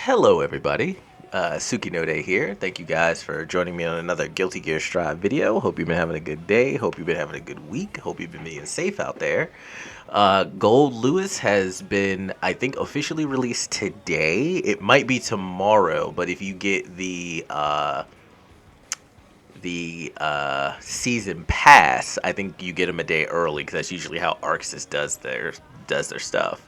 Hello, everybody. Sukinode here. Thank you guys for joining me on another Guilty Gear Strive video. Hope you've been having a good day. Hope you've been having a good week. Hope you've been being safe out there. GoldLewis has been, I think, officially released today. It might be tomorrow, but if you get the season pass, I think you get them a day early because that's usually how Arxis does their stuff.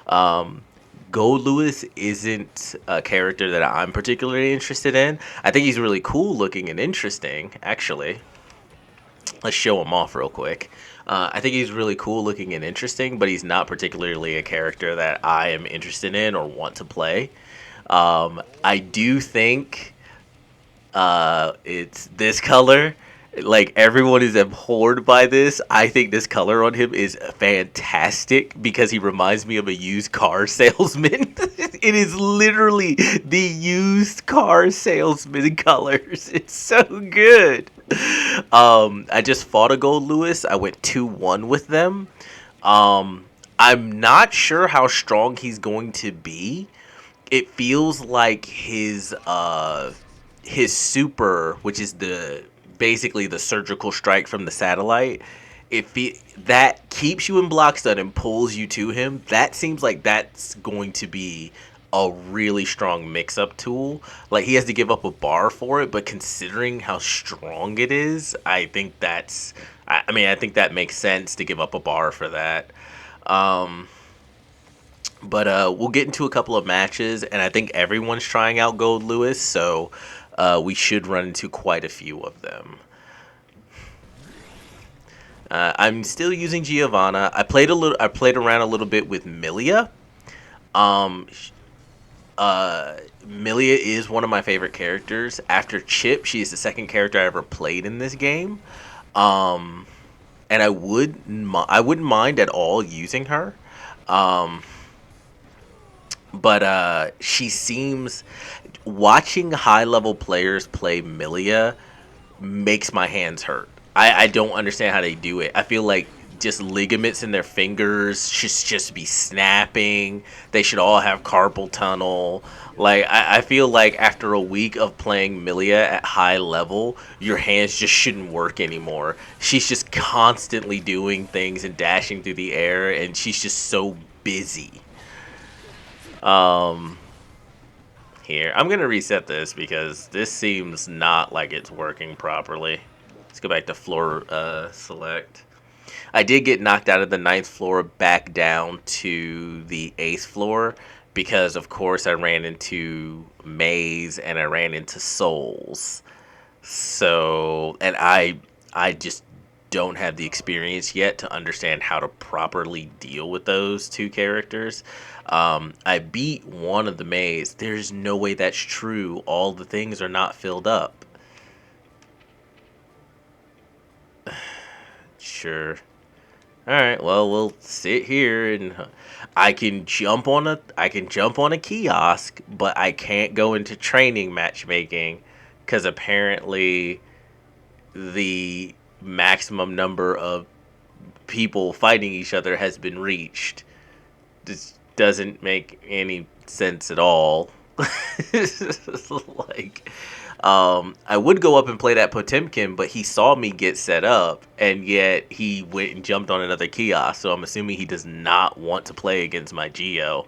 Um, GoldLewis isn't a character that I'm particularly interested in. I think he's really cool looking and interesting, actually. Let's show him off real quick. I think he's really cool looking and interesting, but he's not particularly a character that I am interested in or want to play. I do think it's this color. Like, everyone is abhorred by this. I think this color on him is fantastic because he reminds me of a used car salesman. It is literally the used car salesman colors. It's so good. I just fought a GoldLewis. I went 2-1 with them. I'm not sure how strong he's going to be. It feels like his super, which is basically the surgical strike from the satellite, that keeps you in block stun and pulls you to him. That seems like that's going to be a really strong mix-up tool. Like, he has to give up a bar for it, but considering how strong it is, I think I think that makes sense to give up a bar for that. But we'll get into a couple of matches, and I think everyone's trying out GoldLewis, so we should run into quite a few of them. I'm still using Giovanna. I played around a little bit with Milia. Um, Milia is one of my favorite characters. After Chip, she is the second character I ever played in this game. Um, and I wouldn't mind at all using her. Um, but she seems, watching high level players play Milia makes my hands hurt. I don't understand how they do it. I feel like just ligaments in their fingers should just be snapping. They should all have carpal tunnel. Like, I feel like after a week of playing Milia at high level, your hands just shouldn't work anymore. She's just constantly doing things and dashing through the air, and she's just so busy. Um, Here, I'm gonna reset this because this seems not like it's working properly. Let's go back to floor select. I did get knocked out of the ninth floor back down to the eighth floor because, of course, I ran into Maze and I ran into Souls. So, and I just don't have the experience yet to understand how to properly deal with those two characters. I beat one of the Maze. There's no way that's true. All the things are not filled up. Sure. All right. Well, we'll sit here and I can jump on a kiosk, but I can't go into training matchmaking because apparently the maximum number of people fighting each other has been reached. This doesn't make any sense at all. Like, I would go up and play that Potemkin, but he saw me get set up, and yet he went and jumped on another kiosk. So I'm assuming he does not want to play against my Geo.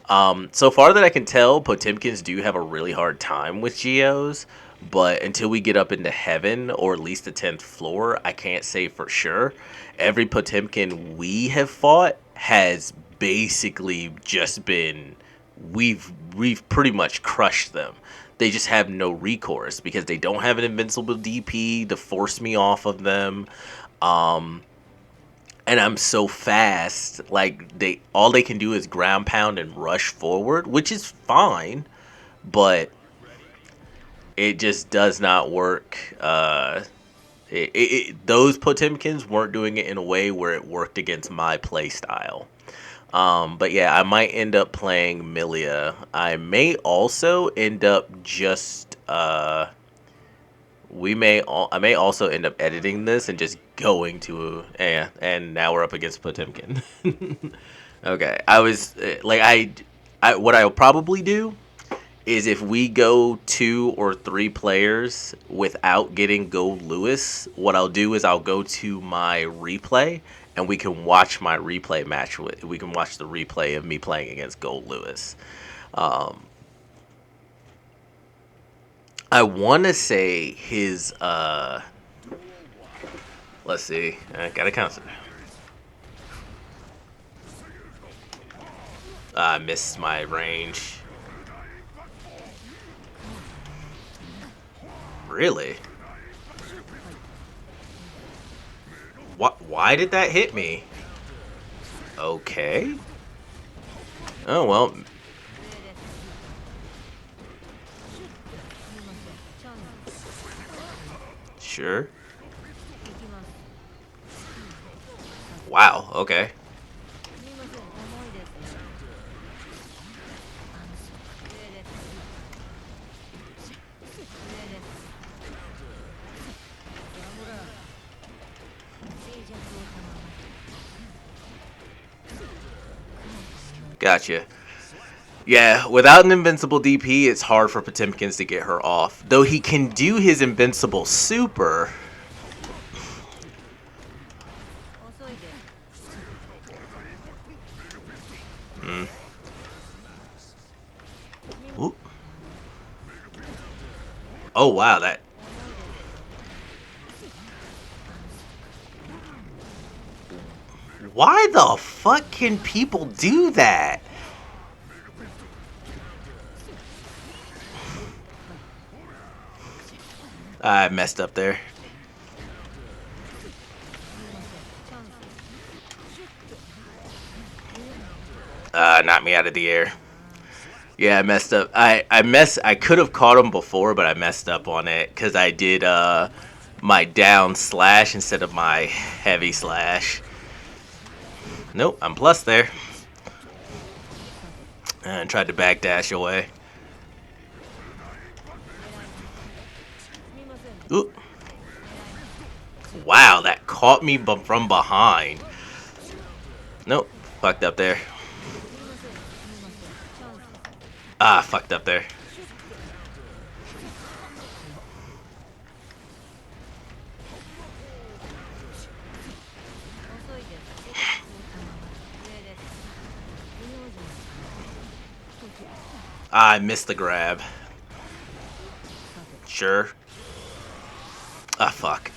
So far that I can tell, Potemkins do have a really hard time with Geos, but until we get up into heaven, or at least the 10th floor, I can't say for sure. Every Potemkin we have fought has basically just been, we've pretty much crushed them. They just have no recourse because they don't have an invincible DP to force me off of them. Um, and I'm so fast, like, all they can do is ground pound and rush forward, which is fine, but it just does not work. Those Potemkins weren't doing it in a way where it worked against my play style. But yeah, I might end up playing Milia. I may also end up just I may also end up editing this and just going to and now we're up against Potemkin. Okay, I was like, I what I'll probably do is if we go 2 or 3 players without getting GoldLewis, what I'll do is I'll go to my replay and we can watch my replay match. We can watch the replay of me playing against GoldLewis. I want to say his, let's see, I gotta count. I missed my range. Really? What? Why did that hit me? Okay. Oh, well. Sure. Wow, okay. Gotcha. Yeah, without an invincible DP, it's hard for Potemkins to get her off. Though he can do his invincible super. Ooh. Oh, wow, that... Why the fuck can people do that? I messed up there. Knocked me out of the air. Yeah, I messed up. I could have caught him before, but I messed up on it because I did my down slash instead of my heavy slash. Nope, I'm plus there. And tried to backdash away. Ooh. Wow, that caught me from behind. Nope, fucked up there. Ah, fucked up there. Ah, I missed the grab. Sure. Ah, fuck.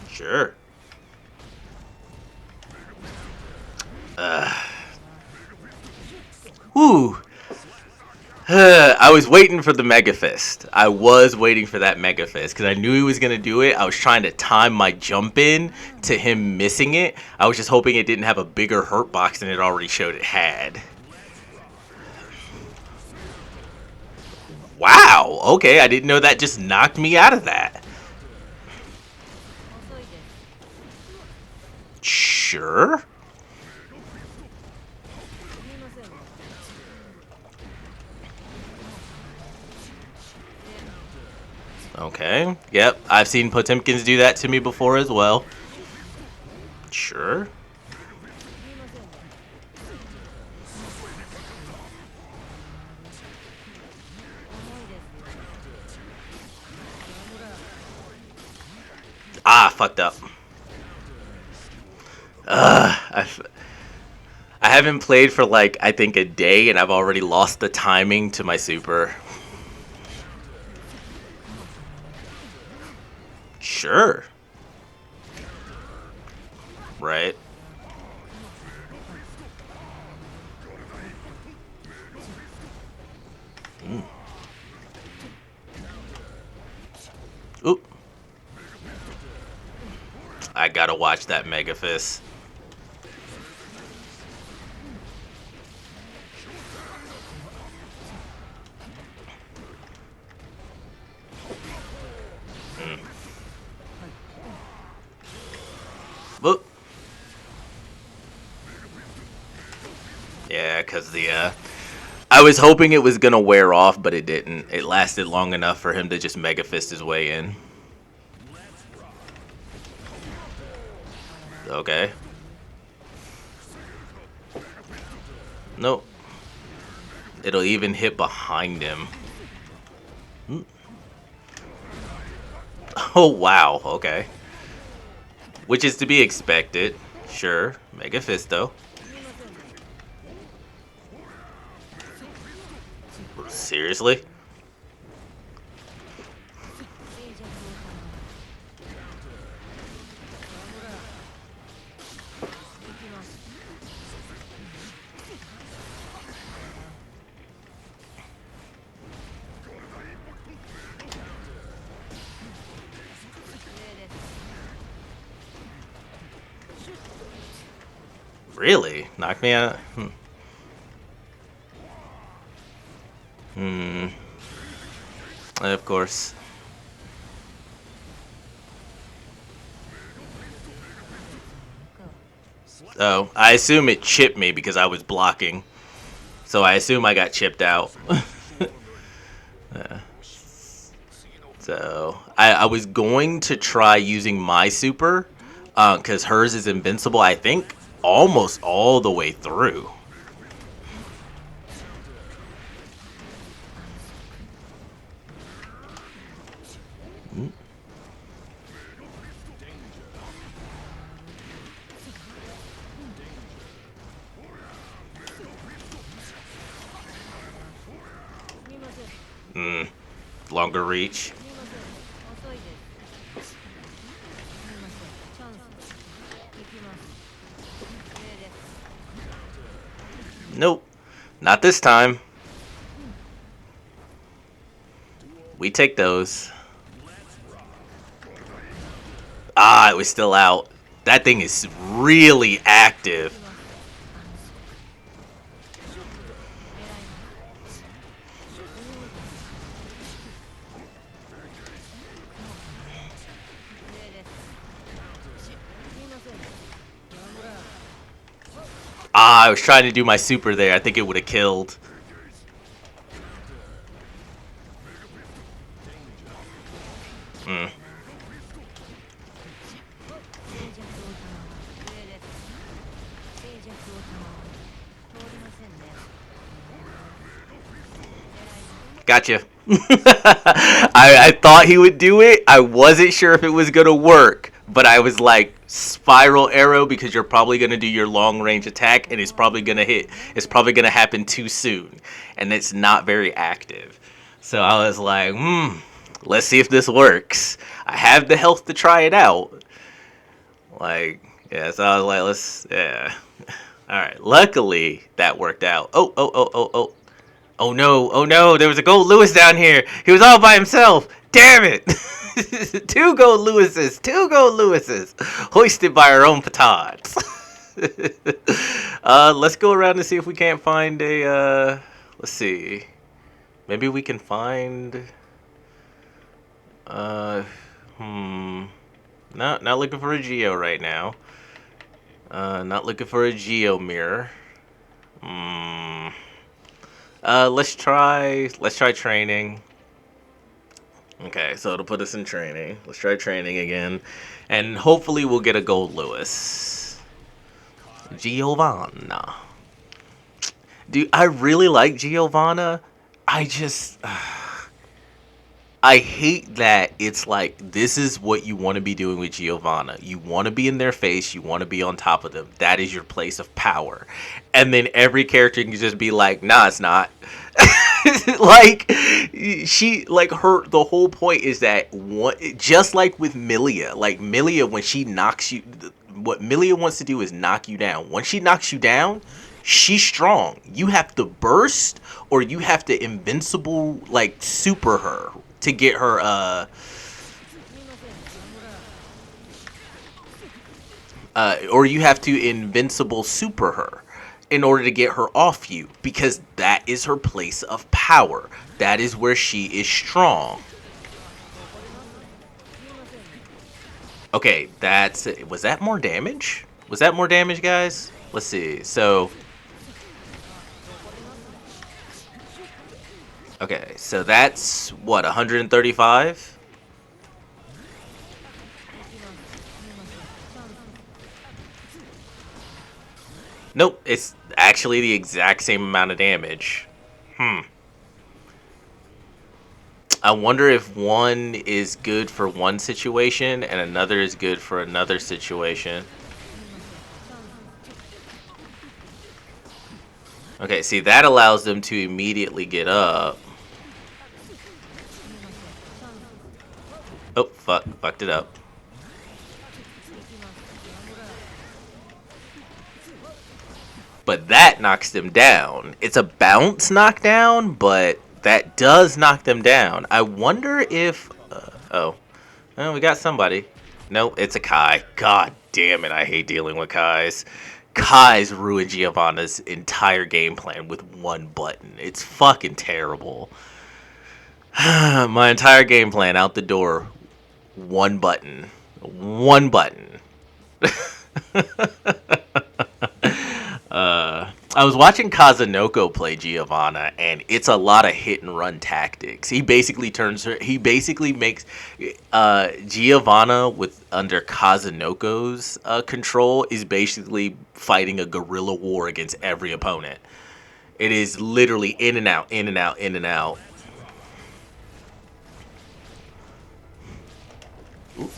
Sure. Whew. I was waiting for the Mega Fist. I was waiting for that Mega Fist because I knew he was going to do it. I was trying to time my jump in to him missing it. I was just hoping it didn't have a bigger hurt box than it already showed it had. Wow. Okay, I didn't know that just knocked me out of that. Sure. Okay. Yep. I've seen Potemkins do that to me before as well. Sure. Ah, fucked up. I haven't played for like, I think a day and I've already lost the timing to my super. Sure. Right. Oop. I gotta watch that Mega Fist. Oop. Yeah, because I was hoping it was gonna wear off, but it didn't. It lasted long enough for him to just Mega Fist his way in. Okay. Nope. It'll even hit behind him. Hmm. Oh, wow. Okay. Which is to be expected. Sure. Mega Fisto. Seriously? Really? Knock me out? Hmm. Of course. Oh, I assume it chipped me because I was blocking. So I assume I got chipped out. Yeah. So I was going to try using my super because hers is invincible, I think, almost all the way through. Mm, longer reach. Nope, not this time. We take those. Ah, it was still out. That thing is really active. Ah, I was trying to do my super there. I think it would have killed. Mm. Gotcha. I thought he would do it. I wasn't sure if it was going to work, but I was like, spiral arrow because you're probably going to do your long range attack and it's probably going to hit. It's probably going to happen too soon. And it's not very active. So I was like, let's see if this works. I have the health to try it out. Like, yeah, so I was like, yeah. All right. Luckily, that worked out. Oh. Oh no, oh no, there was a GoldLewis down here. He was all by himself. Damn it. Two GoldLewises. Hoisted by our own petards. Let's go around and see if we can't find a, let's see. Maybe we can find, uh, hmm. Not looking for a Geo right now. Not looking for a Geo mirror. Let's try training. Okay, so it'll put us in training. Let's try training again. And hopefully we'll get a GoldLewis. Giovanna. Dude, I really like Giovanna. I just I hate that it's like this is what you want to be doing with Giovanna. You want to be in their face, you want to be on top of them. That is your place of power. And then every character can just be like, "Nah, it's not." Like she like her the whole point is that one just like with Milia, like Milia when she knocks you what Milia wants to do is knock you down. Once she knocks you down, she's strong. You have to burst or you have to invincible like super her to get her or you have to invincible super her in order to get her off you because that is her place of power. That is where she is strong. Okay, was that more damage? Was that more damage, guys? Let's see. So okay, so that's what 135. Nope, it's actually the exact same amount of damage. I wonder if one is good for one situation and another is good for another situation. Okay, see, that allows them to immediately get up. Oh, fucked it up. But that knocks them down. It's a bounce knockdown, but that does knock them down. I wonder if... oh, we got somebody. No, it's a Kai. God damn it, I hate dealing with Kais. Kai's ruined Giovanna's entire game plan with one button. It's fucking terrible. My entire game plan out the door. One button. One button. I was watching Kazunoko play Giovanna, and it's a lot of hit and run tactics. He basically makes Giovanna with under Kazunoko's control is basically fighting a guerrilla war against every opponent. It is literally in and out, in and out, in and out. Ooh.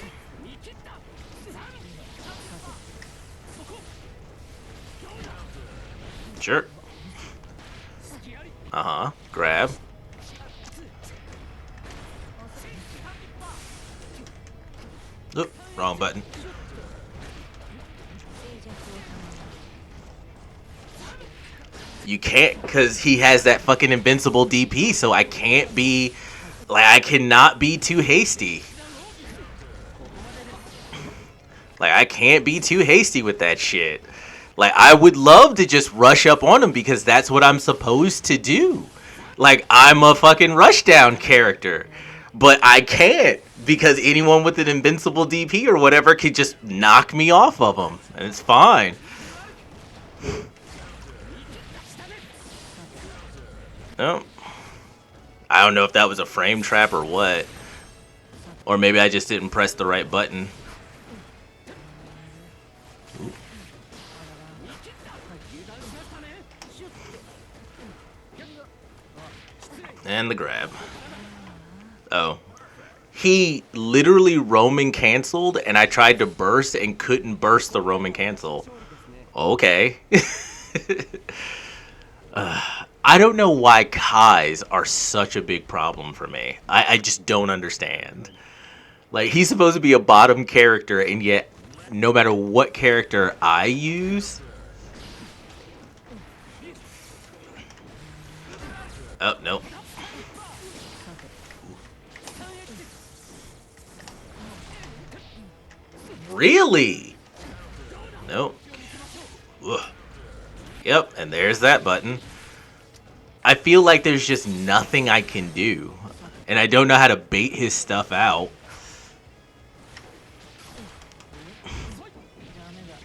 Sure. Grab. Oop, wrong button. You can't, because he has that fucking invincible DP, so I can't be... Like, I cannot be too hasty. Like, I can't be too hasty with that shit. Like, I would love to just rush up on him because that's what I'm supposed to do. Like, I'm a fucking rushdown character. But I can't because anyone with an invincible DP or whatever could just knock me off of him. And it's fine. No. I don't know if that was a frame trap or what. Or maybe I just didn't press the right button. And the grab. Oh. He literally roaming canceled, and I tried to burst and couldn't burst the roaming cancel. Okay. I don't know why Kais are such a big problem for me. I just don't understand. Like, he's supposed to be a bottom character, and yet, no matter what character I use... Oh, no. Really? Nope. Ugh. Yep, and there's that button. I feel like there's just nothing I can do. And I don't know how to bait his stuff out.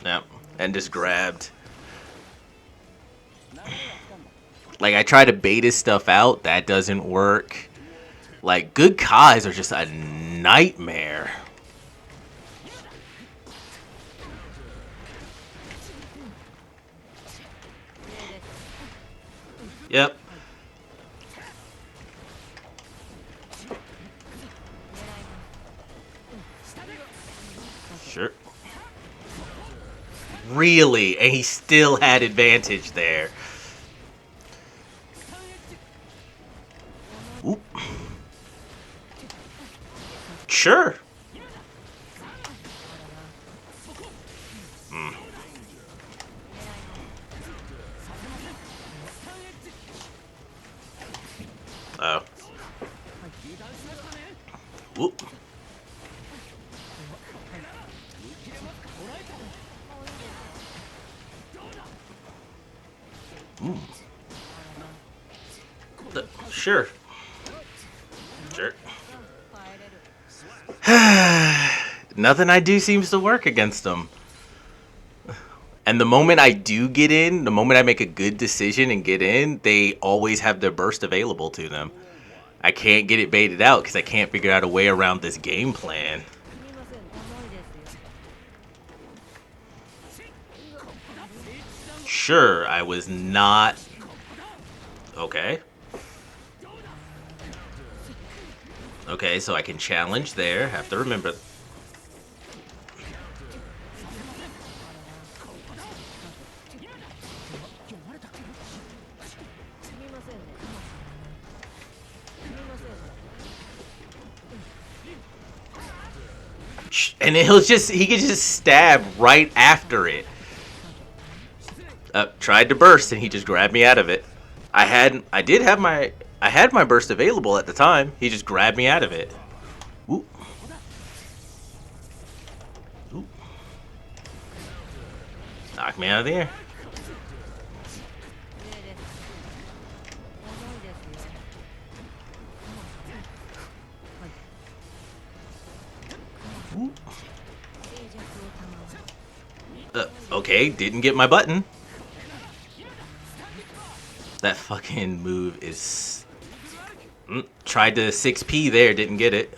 Yep, and just grabbed. Like, I try to bait his stuff out. That doesn't work. Like, good Kais are just a nightmare. Yep. Sure. Really? And he still had advantage there. Oop. Sure. Oh. Whoop. Sure. Sure. Nothing I do seems to work against them. And the moment I do get in, the moment I make a good decision and get in, they always have their burst available to them. I can't get it baited out because I can't figure out a way around this game plan. Sure, I was not... Okay. Okay, so I can challenge there. Have to remember... And he could just stab right after it. Tried to burst and he just grabbed me out of it. I had my burst available at the time. He just grabbed me out of it. Ooh. Ooh. Knock me out of the air. Ooh. Okay, didn't get my button. That fucking move is... tried to 6P there, didn't get it.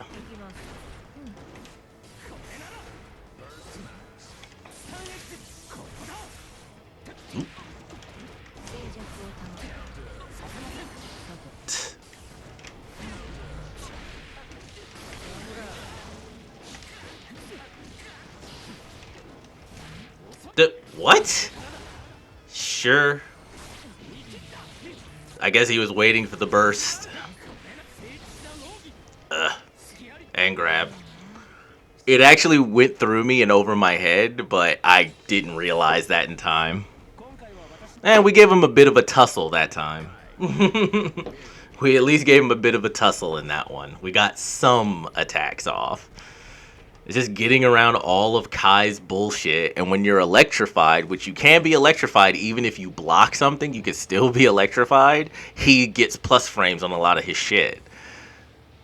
What? Sure. I guess he was waiting for the burst. And grab. It actually went through me and over my head, but I didn't realize that in time. And we gave him a bit of a tussle that time. We at least gave him a bit of a tussle in that one. We got some attacks off. It's just getting around all of Kai's bullshit, and when you're electrified, which you can be electrified even if you block something, you can still be electrified, he gets plus frames on a lot of his shit.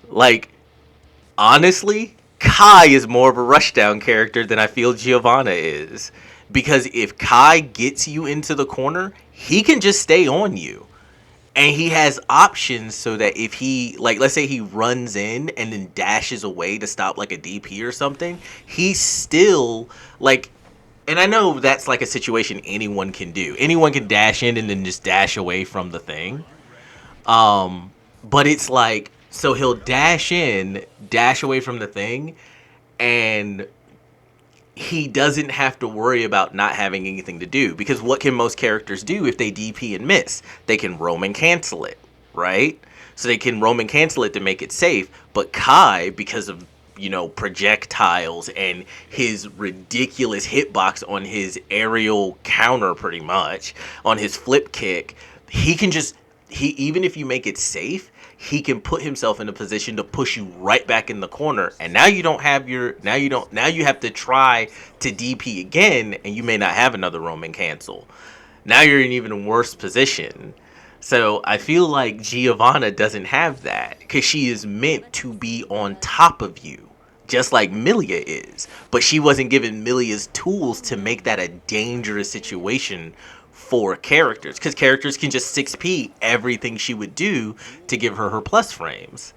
Like, honestly, Kai is more of a rushdown character than I feel Giovanna is. Because if Kai gets you into the corner, he can just stay on you. And he has options so that if he, like, let's say he runs in and then dashes away to stop, like, a DP or something, he's still, like, and I know that's, like, a situation anyone can do. Anyone can dash in and then just dash away from the thing. But it's like, so he'll dash in, dash away from the thing, and he doesn't have to worry about not having anything to do. Because what can most characters do if they DP and miss? They can roam and cancel it, right? So they can roam and cancel it to make it safe. But Kai, because of, you know, projectiles and his ridiculous hitbox on his aerial counter, pretty much, on his flip kick, he can just, even if you make it safe, he can put himself in a position to push you right back in the corner. And now you don't have your, now you have to try to DP again, and you may not have another roam and cancel. Now you're in an even worse position. So I feel like Giovanna doesn't have that, because she is meant to be on top of you, just like Milia is. But she wasn't given Milia's tools to make that a dangerous situation for characters, because characters can just 6P everything she would do to give her plus frames.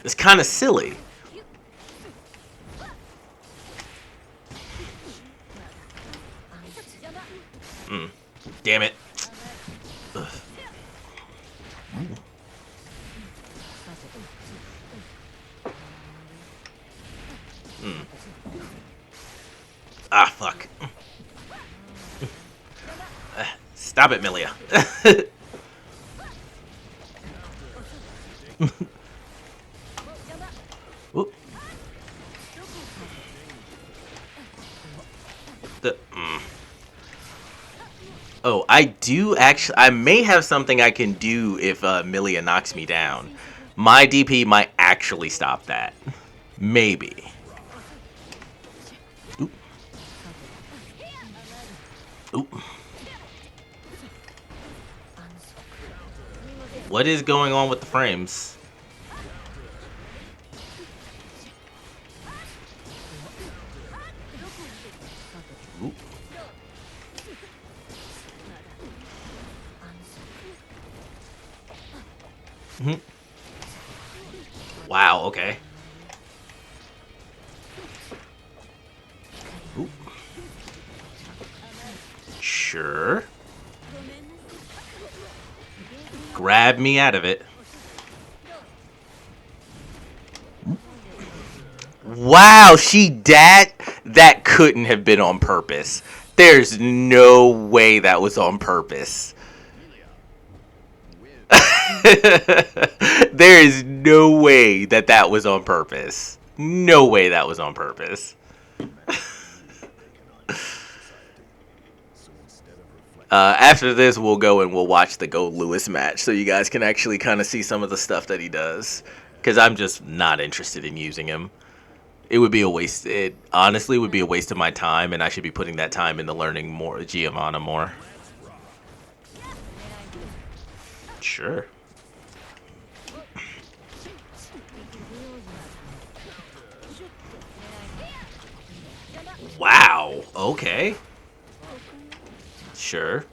It's kind of silly. Damn it. Ah, fuck. Stop it, Milia. Oh, I do actually. I may have something I can do if Milia knocks me down. My DP might actually stop that. Maybe. Oop. Oop. What is going on with the frames? Oop. Wow, okay. Oop. Sure. grab me out of it. Wow, that couldn't have been on purpose. There's no way that was on purpose. There is no way that was on purpose. No way that was on purpose. After this, we'll go and we'll watch the GoldLewis match so you guys can actually kind of see some of the stuff that he does. Because I'm just not interested in using him. It would be a waste. It honestly would be a waste of my time, and I should be putting that time into learning more Giovanna more. Sure. Wow. Okay. Sure.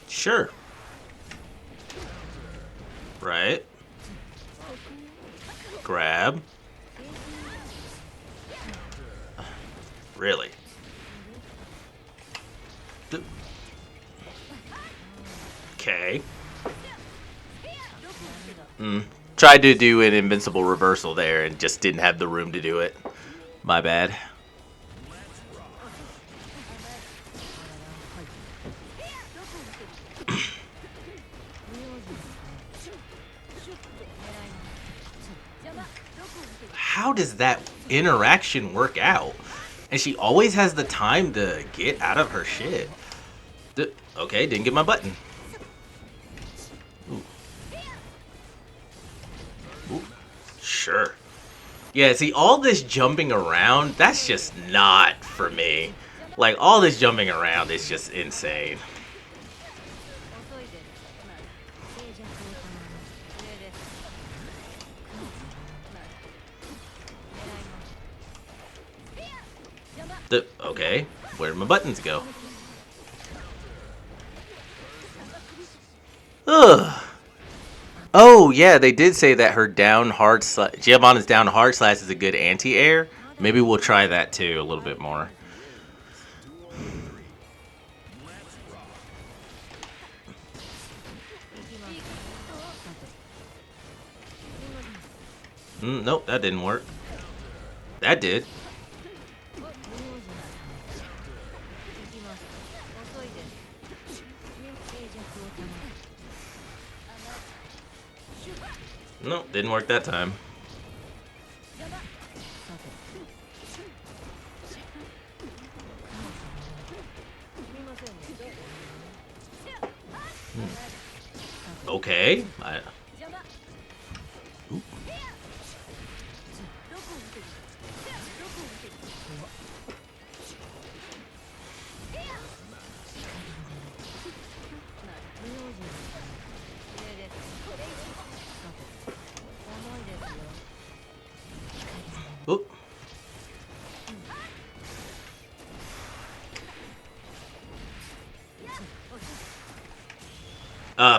Sure. Right. Grab. Really? Okay. Tried to do an invincible reversal there and just didn't have the room to do it. My bad. How does that interaction work out? And she always has the time to get out of her shit. Okay, didn't get my button. Ooh. Ooh. Sure. Yeah, see, all this jumping around, that's just not for me. Like, all this jumping around is just insane. Okay, where'd my buttons go? Ugh. Oh, yeah, they did say that her down hard slash, Giovanna's down hard slash is a good anti-air. Maybe we'll try that too a little bit more. Nope, that didn't work. That did. Nope, didn't work that time. Okay. Oop.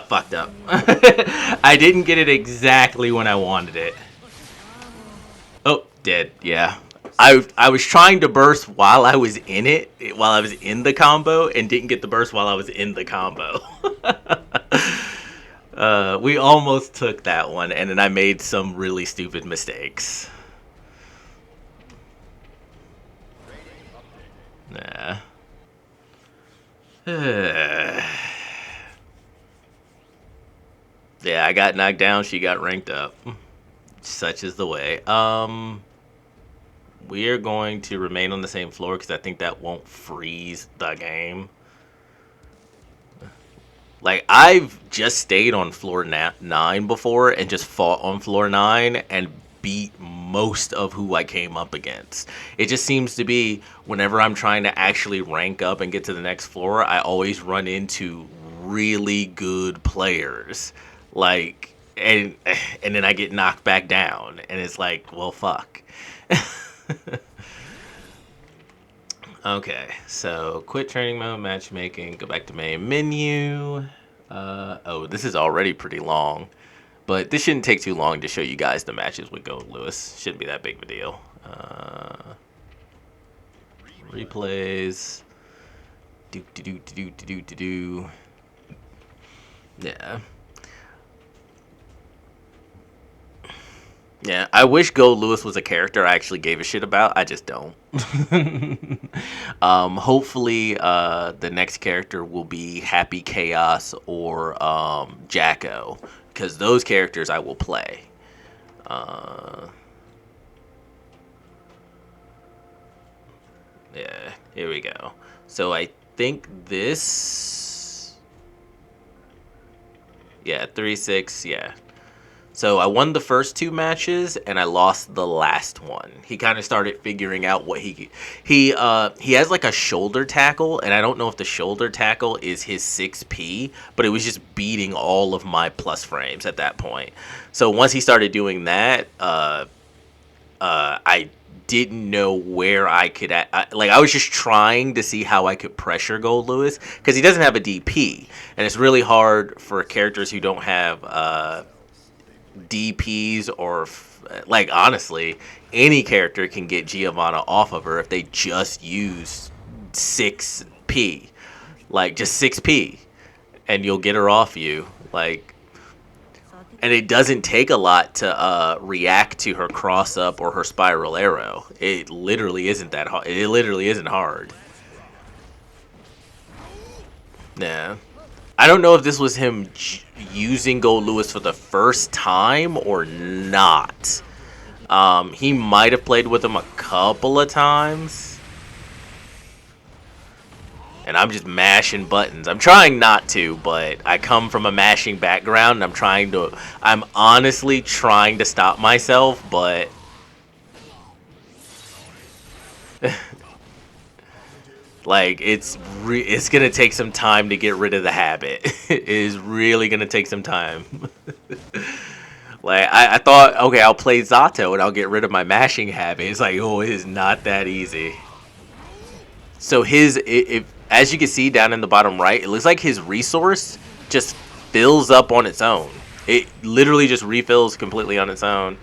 Fucked up. I didn't get it exactly when I wanted it. Oh, dead, yeah. I was trying to burst while I was in it, while I was in the combo, and didn't get the burst while I was in the combo. We almost took that one, and then I made some really stupid mistakes. Nah. Yeah, I got knocked down, she got ranked up. Such is the way. We are going to remain on the same floor because I think that won't freeze the game. Like, I've just stayed on floor 9 before and just fought on floor 9 and beat most of who I came up against. It just seems to be whenever I'm trying to actually rank up and get to the next floor, I always run into really good players. Like, and then I get knocked back down, and it's like, well, fuck. Okay, so quit training mode, matchmaking, go back to main menu. Oh, this is already pretty long, but this shouldn't take too long to show you guys the matches with GoldLewis. Shouldn't be that big of a deal. Replays. Do. Yeah. Yeah, I wish GoldLewis was a character I actually gave a shit about. I just don't. Hopefully, the next character will be Happy Chaos or Jacko, because those characters I will play. Yeah, here we go. So I think this. Yeah, 3-6. Yeah. So I won the first two matches and I lost the last one. He kind of started figuring out what he has like a shoulder tackle, and I don't know if the shoulder tackle is his 6P, but it was just beating all of my plus frames at that point. So once he started doing that, I didn't know where I could I was just trying to see how I could pressure GoldLewis because he doesn't have a DP, and it's really hard for characters who don't have DPs or like honestly any character can get Giovanna off of her if they just use 6P, like just 6P, and you'll get her off you. Like, and it doesn't take a lot to react to her cross up or her spiral arrow. It literally isn't that hard. It literally isn't hard. Yeah. I don't know if this was him using GoldLewis for the first time or not. He might have played with him a couple of times. And I'm just mashing buttons. I'm trying not to, but I come from a mashing background. And I'm honestly trying to stop myself, but like it's gonna take some time to get rid of the habit. It is really gonna take some time. Like I thought, okay, I'll play Zato and I'll get rid of my mashing habit. It's like, oh, it is not that easy. So as you can see down in the bottom right, it looks like his resource just fills up on its own. It literally just refills completely on its own.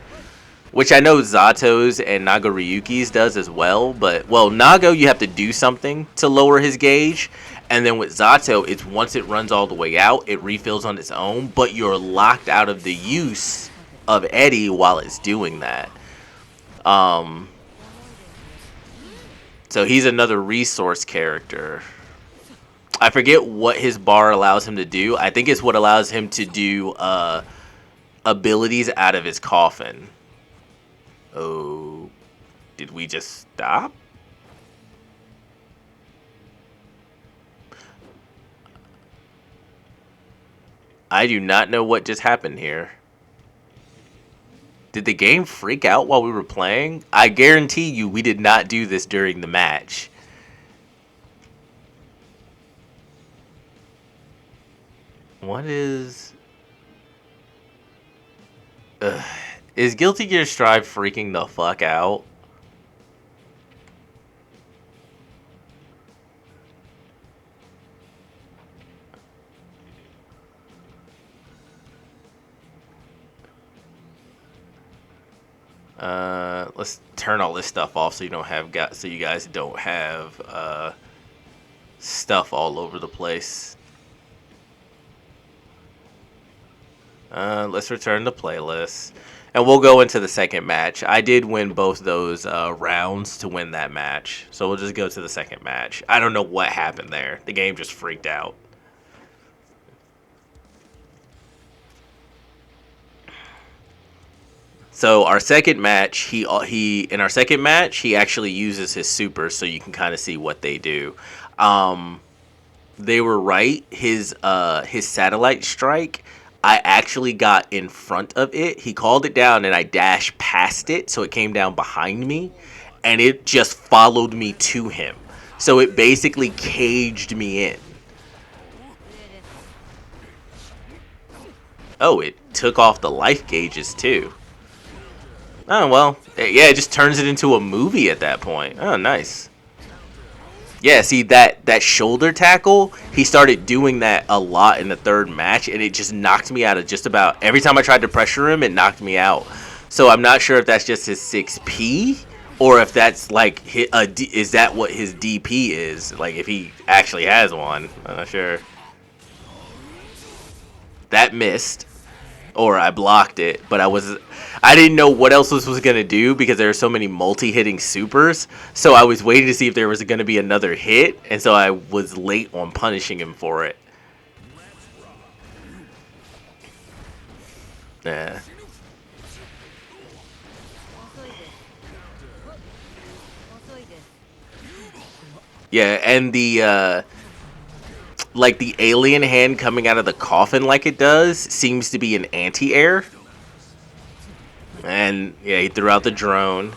Which I know Zato's and Nagaryuki's does as well, but, well, Nago, you have to do something to lower his gauge, and then with Zato, it's once it runs all the way out, it refills on its own, but you're locked out of the use of Eddie while it's doing that. So he's another resource character. I forget what his bar allows him to do. I think it's what allows him to do abilities out of his coffin. Oh, did we just stop? I do not know what just happened here. Did the game freak out while we were playing? I guarantee you we did not do this during the match. What is... Is Guilty Gear Strive freaking the fuck out? Let's turn all this stuff off so you guys don't have stuff all over the place. Let's return the playlist. And we'll go into the second match. I did win both those rounds to win that match. So we'll just go to the second match. I don't know what happened there. The game just freaked out. So our second match, he actually uses his super, so you can kind of see what they do. They were right. His satellite strike, I actually got in front of it. He called it down and I dashed past it, so it came down behind me, and it just followed me to him. So it basically caged me in. Oh, it took off the life gauges too. Oh, well, yeah, it just turns it into a movie at that point. Oh, nice. Yeah, see, that shoulder tackle, he started doing that a lot in the third match, and it just knocked me out of just about... Every time I tried to pressure him, it knocked me out. So I'm not sure if that's just his 6P, or if that's like is that what his DP is? Like if he actually has one, I'm not sure. That missed, or I blocked it, but I didn't know what else this was gonna do because there are so many multi-hitting supers. So I was waiting to see if there was gonna be another hit, and so I was late on punishing him for it. Yeah. Yeah, and the like the alien hand coming out of the coffin like it does seems to be an anti-air. And yeah, he threw out the drone.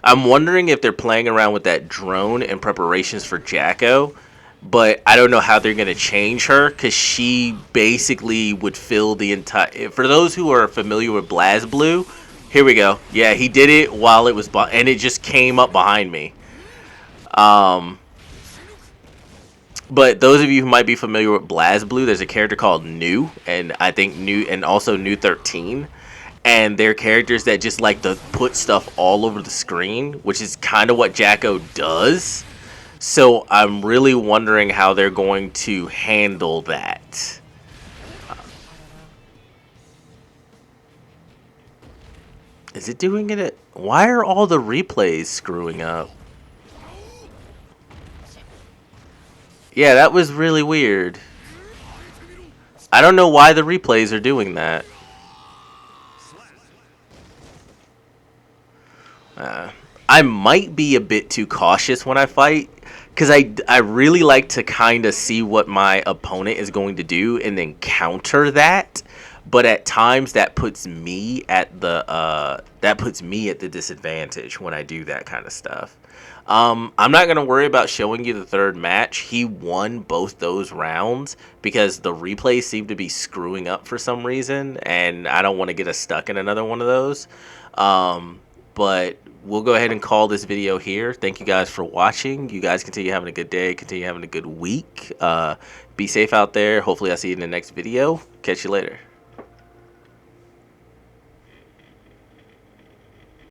I'm wondering if they're playing around with that drone in preparations for Jacko, but I don't know how they're going to change her because she basically would fill the entire... For those who are familiar with BlazBlue, here we go. Yeah, he did it while it was... And it just came up behind me. But those of you who might be familiar with BlazBlue, there's a character called New, and I think New, and also New 13. And they're characters that just like to put stuff all over the screen, which is kind of what Jacko does. So I'm really wondering how they're going to handle that. Is it doing it? Why are all the replays screwing up? Yeah, that was really weird. I don't know why the replays are doing that. I might be a bit too cautious when I fight, because I really like to kind of see what my opponent is going to do and then counter that. But at times that puts me at the disadvantage when I do that kind of stuff. I'm not going to worry about showing you the third match. He won both those rounds because the replays seem to be screwing up for some reason, and I don't want to get us stuck in another one of those. But we'll go ahead and call this video here. Thank you guys for watching. You guys continue having a good day. Continue having a good week. Be safe out there. Hopefully I'll see you in the next video. Catch you later.